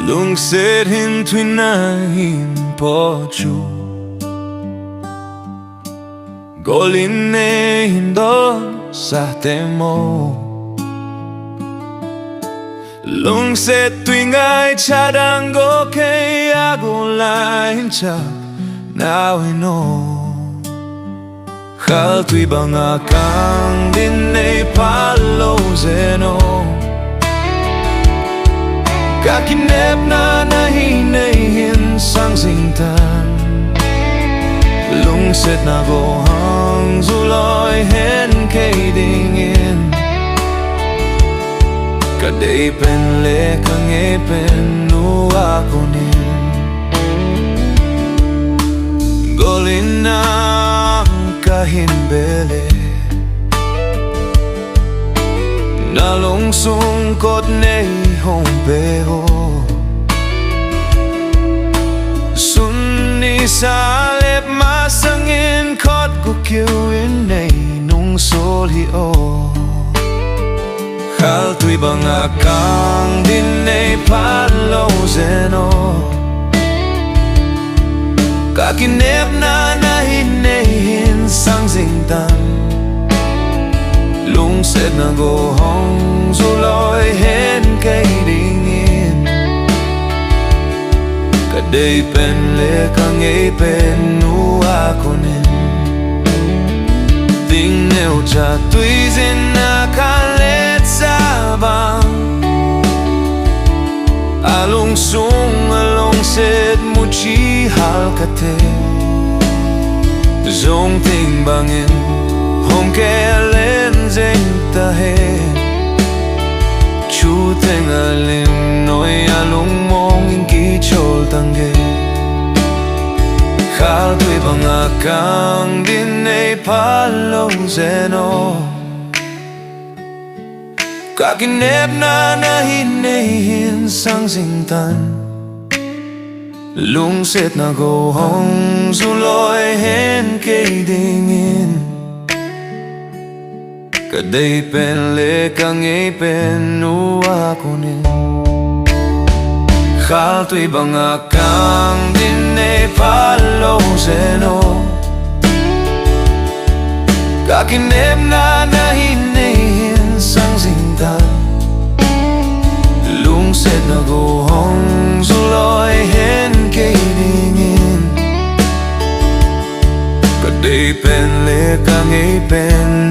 Lungset Hin Twi nahin pohchu Gollin neihin sahtemo Lungset Twi ngaicha dango ke akon hinchap Khal Twi banga kang neiphal Lungsetna Kakinepna neihin sang singtan Lungsetna hang loihen dingin Kadeipen kangeipen akonin Gollin kahin bele Nalungsung Khot neihon beho nisa alep masang Khot keuvin nungsol Khal Twi banga kang neiphal Lungsetna Kakinepna neihin sang singtan Lungsetna hang loihen dingin Kadeipen kangeipen akonin Ding neocha Twi zina kalet sabang Nalungsung Lungset muchi halkate Zong ting bangin hong kelen zeng tahe Chu teng alim noi alung mong in ki chol tangge Khal Twi banga kang neiphal Lungsetna Kakinepna neihin sang singtan Lungsetna hang loihen dingin Kadeipen kangeipen akonin Khal Twi banga kang neiphal Lungsetna Kakinepna neihin sang singtan Lungsetna hang loihen dingin Kadeipen kangeipen